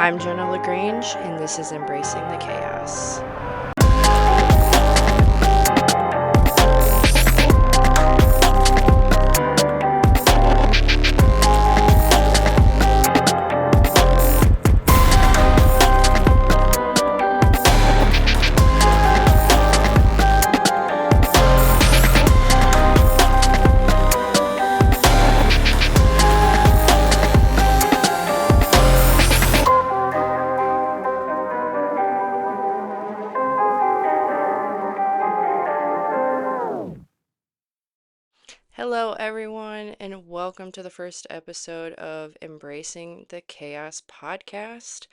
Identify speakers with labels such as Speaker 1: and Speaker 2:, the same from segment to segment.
Speaker 1: I'm Jenna LaGrange, and this is Embracing the Chaos. Hello, everyone, and welcome to the first episode of Embracing the Chaos podcast.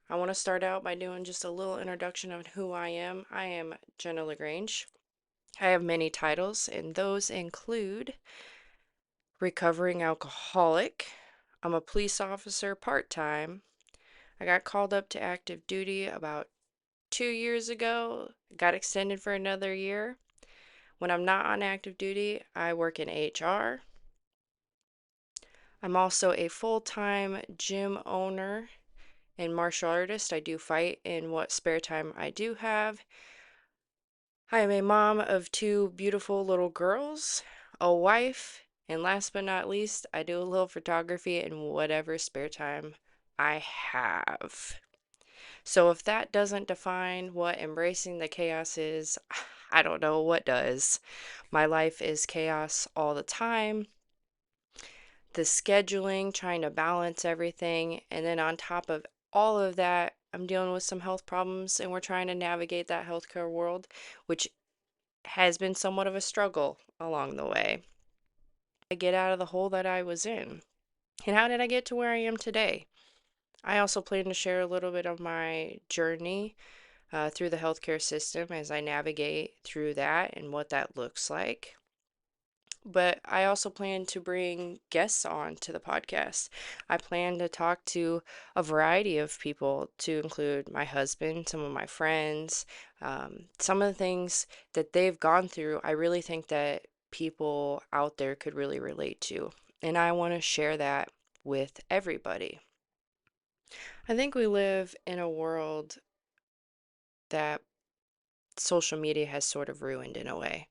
Speaker 1: I want to start out by doing just a little introduction of who I am. I am Jenna LaGrange. I have many titles, and those include recovering alcoholic. I'm a police officer part time. I got called up to active duty about 2 years ago, got extended for another year. When I'm not on active duty, I work in HR. I'm also a full-time gym owner and martial artist. I do fight in what spare time I do have. I am a mom of two beautiful little girls, a wife, and last but not least, I do a little photography in whatever spare time I have. So if that doesn't define what embracing the chaos is, I don't know what does. My life is chaos all the time. The scheduling, trying to balance everything, and then on top of all of that, I'm dealing with some health problems and we're trying to navigate that healthcare world, which has been somewhat of a struggle along the way. I get out of the hole that I was in. And how did I get to where I am today? I also plan to share a little bit of my journey through the healthcare system as I navigate through that and what that looks like. But I also plan to bring guests on to the podcast. I plan to talk to a variety of people, to include my husband, some of my friends, some of the things that they've gone through. I really think that people out there could really relate to. And I want to share that with everybody. I think we live in a world that social media has sort of ruined in a way.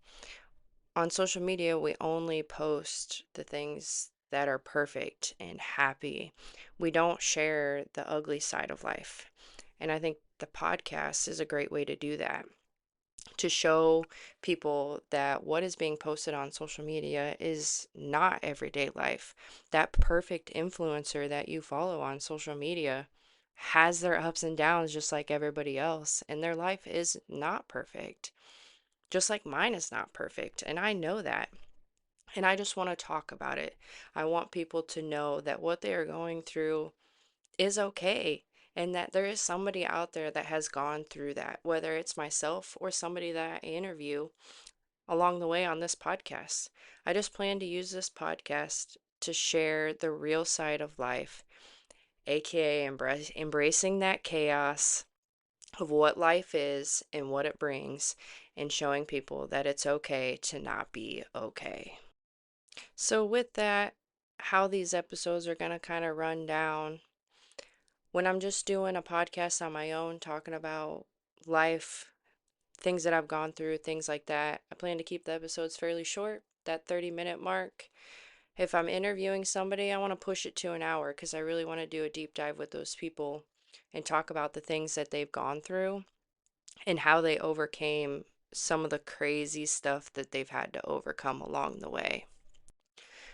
Speaker 1: On social media, we only post the things that are perfect and happy. We don't share the ugly side of life. And I think the podcast is a great way to do that. To show people that what is being posted on social media is not everyday life. That perfect influencer that you follow on social media has their ups and downs just like everybody else, and their life is not perfect. Just like mine is not perfect, and I know that. And I just want to talk about it. I want people to know that what they are going through is okay, and that there is somebody out there that has gone through that, whether it's myself or somebody that I interview along the way on this podcast. I just plan to use this podcast to share the real side of life, aka embracing that chaos of what life is and what it brings, and showing people that it's okay to not be okay. So, with that, how these episodes are going to kind of run down when I'm just doing a podcast on my own, talking about life, things that I've gone through, things like that. I plan to keep the episodes fairly short, that 30-minute mark. If I'm interviewing somebody, I want to push it to an hour because I really want to do a deep dive with those people and talk about the things that they've gone through and how they overcame some of the crazy stuff that they've had to overcome along the way.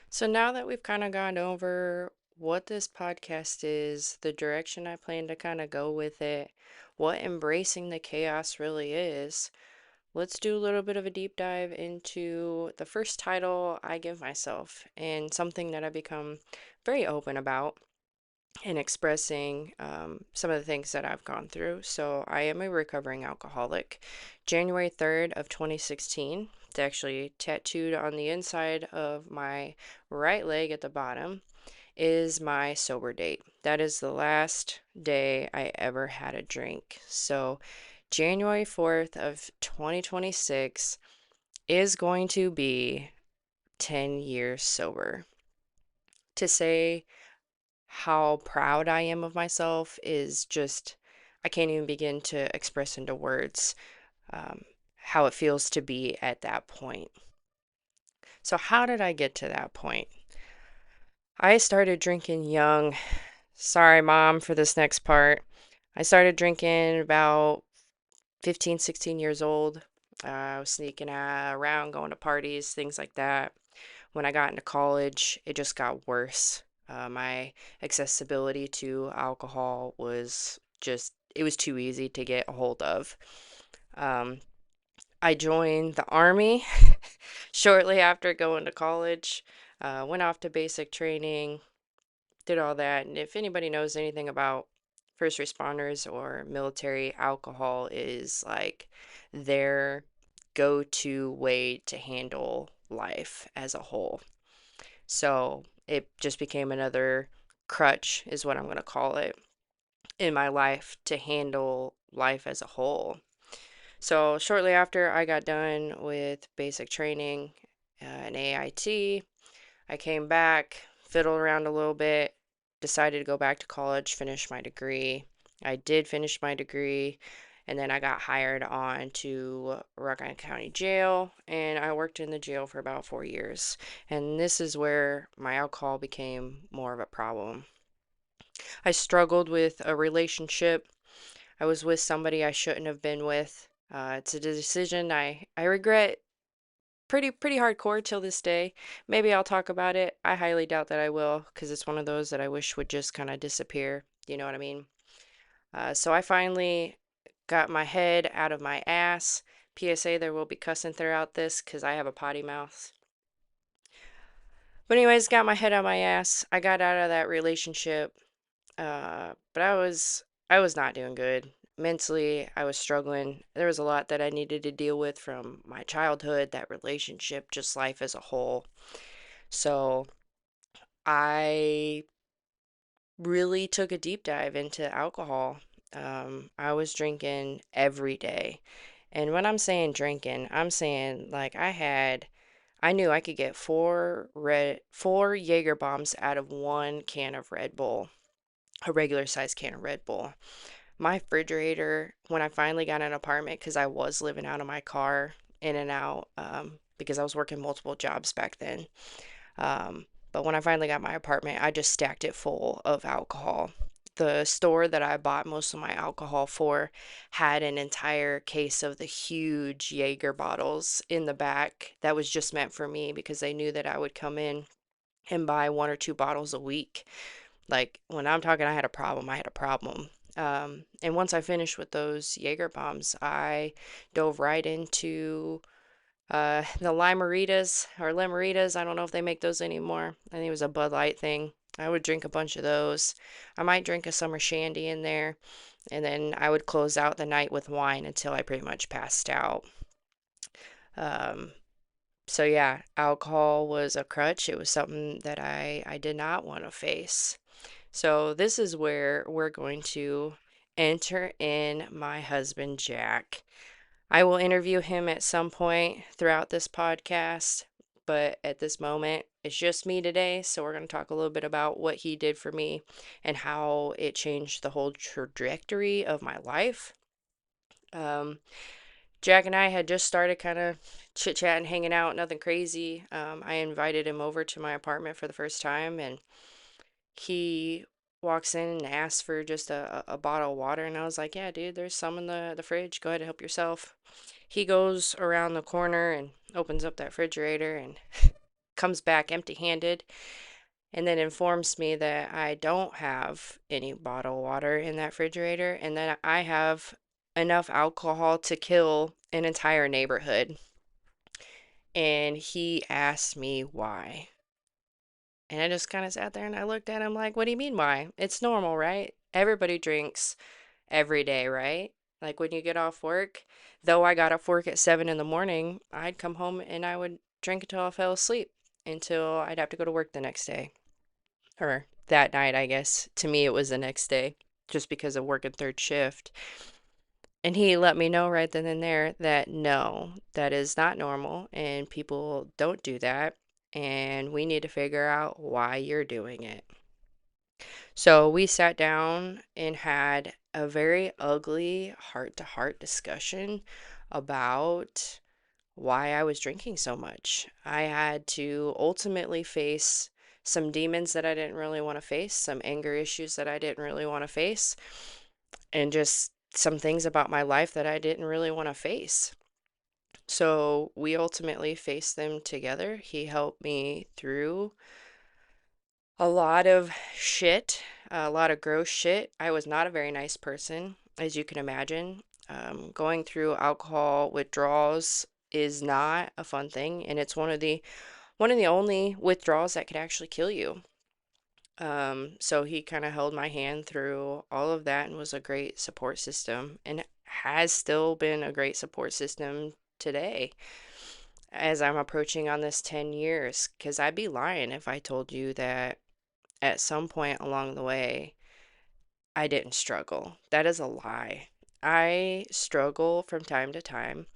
Speaker 1: So now that we've kind of gone over what this podcast is, the direction I plan to kind of go with it, what embracing the chaos really is, let's do a little bit of a deep dive into the first title I give myself and something that I've become very open about in expressing some of the things that I've gone through. So I am a recovering alcoholic. January 3rd of 2016, it's actually tattooed on the inside of my right leg at the bottom, is my sober date. That is the last day I ever had a drink. So January 4th of 2026 is going to be 10 years sober. To say how proud I am of myself is just, I can't even begin to express into words um, how it feels to be at that point. So, how did I get to that point? I started drinking young. Sorry, mom, for this next part. I started drinking about 15, 16 years old. I was sneaking around, going to parties, things like that. When I got into college, it just got worse. My accessibility to alcohol was just, it was too easy to get a hold of. Um, I joined the Army shortly after going to college, went off to basic training, did all that. And if anybody knows anything about first responders or military, alcohol is like their go to way to handle life as a whole. So it just became another crutch, is what I'm going to call it, in my life to handle life as a whole. So shortly after I got done with basic training in AIT, I came back, fiddled around a little bit, decided to go back to college, finish my degree. I did finish my degree, and then I got hired on to Rock Island County Jail, and I worked in the jail for about 4 years. And this is where my alcohol became more of a problem. I struggled with a relationship. I was with somebody I shouldn't have been with. It's a decision I regret pretty hardcore till this day. Maybe I'll talk about it. I highly doubt that I will, because it's one of those that I wish would just kind of disappear. You know what I mean? So I finally got my head out of my ass. PSA, there will be cussing throughout this because I have a potty mouth. But anyways, got my head out of my ass. I got out of that relationship. But I was not doing good. Mentally, I was struggling. There was a lot that I needed to deal with from my childhood, that relationship, just life as a whole. So I really took a deep dive into alcohol. I was drinking every day. And when I'm saying drinking, I'm saying like I knew I could get four Jaeger bombs out of one can of Red Bull, a regular size can of Red Bull. My refrigerator, when I finally got an apartment, because I was living out of my car in and out, because I was working multiple jobs back then. But when I finally got my apartment, I just stacked it full of alcohol. The store that I bought most of my alcohol for had an entire case of the huge Jaeger bottles in the back that was just meant for me because they knew that I would come in and buy one or two bottles a week. Like when I'm talking, I had a problem, I had a problem. And once I finished with those Jaeger bombs, I dove right into the limeritas or limeritas. I don't know if they make those anymore. I think it was a Bud Light thing. I would drink a bunch of those. I might drink a summer shandy in there, and then I would close out the night with wine until I pretty much passed out. Um, so yeah, alcohol was a crutch. It was something that I did not want to face. So this is where we're going to enter in my husband, Jack. I will interview him at some point throughout this podcast, but at this moment, it's just me today. So we're going to talk a little bit about what he did for me and how it changed the whole trajectory of my life. Um, Jack and I had just started kind of chit chatting, hanging out, nothing crazy. I invited him over to my apartment for the first time, and he walks in and asks for just a bottle of water. And I was like, yeah, dude, there's some in the fridge. Go ahead and help yourself. He goes around the corner and opens up that refrigerator and comes back empty handed and then informs me that I don't have any bottled water in that refrigerator and that I have enough alcohol to kill an entire neighborhood. And he asked me why. And I just kind of sat there and I looked at him like, what do you mean why? It's normal, right? Everybody drinks every day, right? Like when you get off work, though I got off work at 7 in the morning, I'd come home and I would drink until I fell asleep until I'd have to go to work the next day. Or that night, I guess. To me, it was the next day just because of working third shift. And he let me know right then and there that no, that is not normal and people don't do that. And we need to figure out why you're doing it. So we sat down and had a very ugly heart to heart discussion about why I was drinking so much. I had to ultimately face some demons that I didn't really want to face, some anger issues that I didn't really want to face, and just some things about my life that I didn't really want to face. So we ultimately faced them together. He helped me through a lot of shit, a lot of gross shit. I was not a very nice person, as you can imagine. Going through alcohol withdrawals is not a fun thing, and it's one of the only withdrawals that could actually kill you. So he kind of held my hand through all of that and was a great support system, and has still been a great support system today as I'm approaching on this 10 years, because I'd be lying if I told you that at some point along the way, I didn't struggle. That is a lie. I struggle from time to time.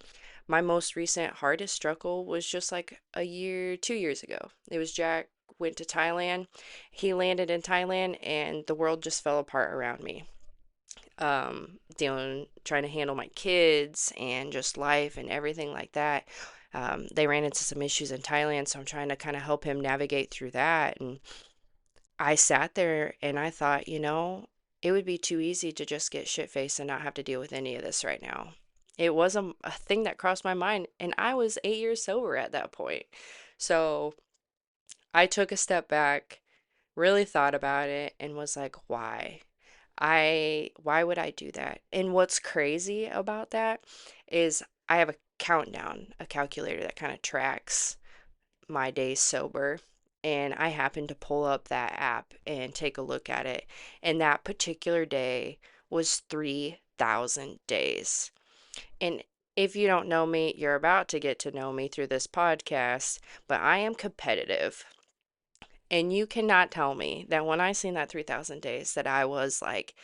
Speaker 1: My most recent hardest struggle was just like a year, 2 years ago. It was Jack went to Thailand. He landed in Thailand and the world just fell apart around me. Trying to handle my kids and just life and everything like that. They ran into some issues in Thailand, so I'm trying to kind of help him navigate through that. And I sat there and I thought, it would be too easy to just get shit faced and not have to deal with any of this right now. It was a thing that crossed my mind, and I was 8 years sober at that point. So I took a step back, really thought about it, and was like, why? Why would I do that? And what's crazy about that is I have a countdown, a calculator that kind of tracks my days sober. And I happened to pull up that app and take a look at it. And that particular day was 3,000 days. And if you don't know me, you're about to get to know me through this podcast, but I am competitive. And you cannot tell me that when I seen that 3,000 days that I was like,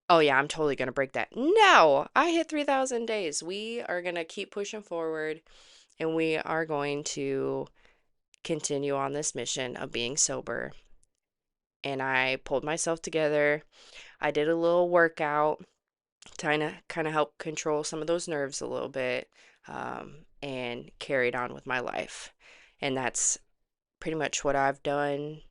Speaker 1: oh yeah, I'm totally going to break that. No, I hit 3,000 days. We are going to keep pushing forward, and we are going to continue on this mission of being sober. And I pulled myself together. I did a little workout, trying to kind of help control some of those nerves a little bit, and carried on with my life. And that's pretty much what I've done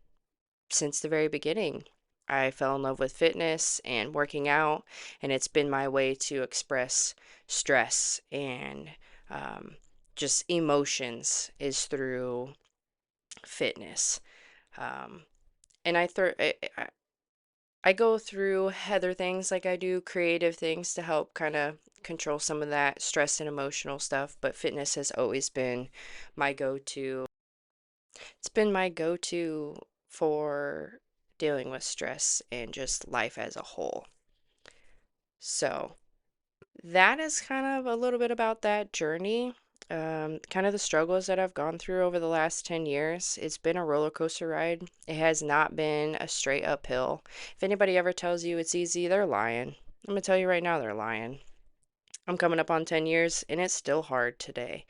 Speaker 1: since the very beginning. I fell in love with fitness and working out, and it's been my way to express stress and um, just emotions is through fitness. Um, and I go through other things, like I do creative things to help kind of control some of that stress and emotional stuff, but fitness has always been my go-to. It's been my go-to for dealing with stress and just life as a whole. So, that is kind of a little bit about that journey. Kind of the struggles that I've gone through over the last 10 years. It's been a roller coaster ride. It has not been a straight uphill. If anybody ever tells you it's easy, they're lying. I'm going to tell you right now, they're lying. I'm coming up on 10 years and it's still hard today.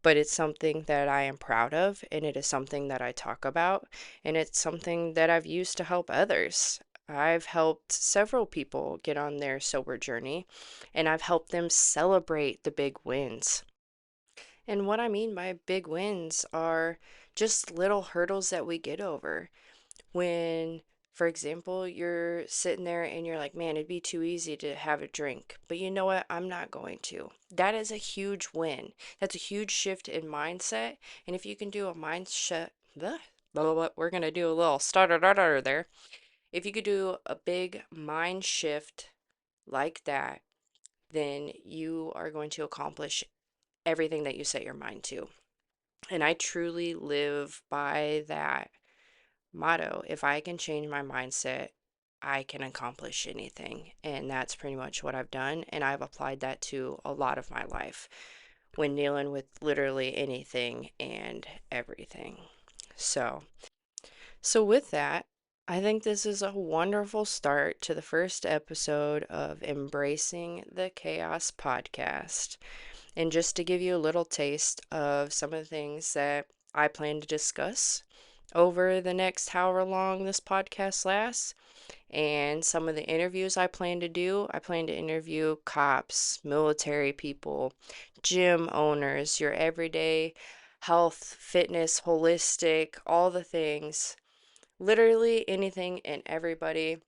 Speaker 1: But it's something that I am proud of, and it is something that I talk about, and it's something that I've used to help others. I've helped several people get on their sober journey, and I've helped them celebrate the big wins. And what I mean by big wins are just little hurdles that we get over. When, for example, you're sitting there and you're like, man, it'd be too easy to have a drink. But you know what? I'm not going to. That is a huge win. That's a huge shift in mindset. And if you can do a mindset, blah, blah, blah, blah, we're going to do a little starter there. If you could do a big mind shift like that, then you are going to accomplish everything that you set your mind to. And I truly live by that motto. If I can change my mindset, I can accomplish anything. And that's pretty much what I've done. And I've applied that to a lot of my life when dealing with literally anything and everything. So with that, I think this is a wonderful start to the first episode of Embracing the Chaos podcast. And just to give you a little taste of some of the things that I plan to discuss over the next however long this podcast lasts. And some of the interviews I plan to do, I plan to interview cops, military people, gym owners, your everyday health, fitness, holistic, all the things. Literally anything and everybody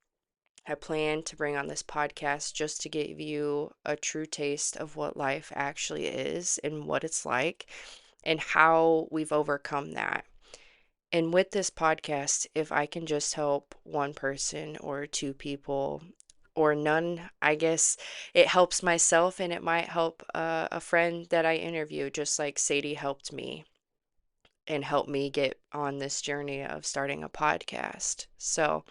Speaker 1: I plan to bring on this podcast just to give you a true taste of what life actually is and what it's like and how we've overcome that. And with this podcast, if I can just help one person or two people or none, I guess it helps myself and it might help a friend that I interview, just like Sadie helped me and helped me get on this journey of starting a podcast. So,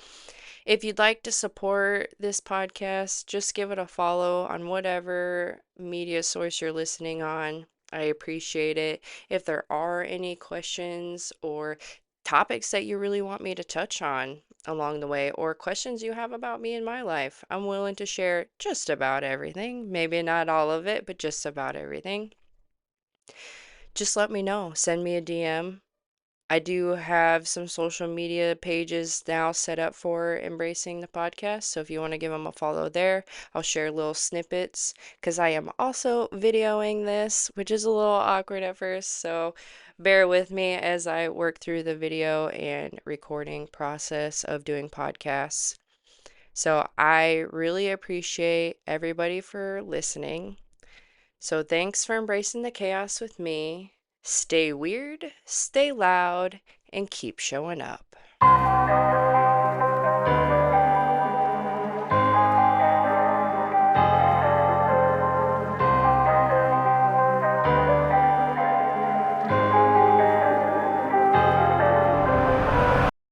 Speaker 1: if you'd like to support this podcast, just give it a follow on whatever media source you're listening on. I appreciate it. If there are any questions or topics that you really want me to touch on along the way, or questions you have about me and my life, I'm willing to share just about everything. Maybe not all of it, but just about everything. Just let me know. Send me a DM. I do have some social media pages now set up for Embracing the Podcast. So if you want to give them a follow there, I'll share little snippets because I am also videoing this, which is a little awkward at first. So bear with me as I work through the video and recording process of doing podcasts. So I really appreciate everybody for listening. So thanks for embracing the chaos with me. Stay weird, stay loud, and keep showing up.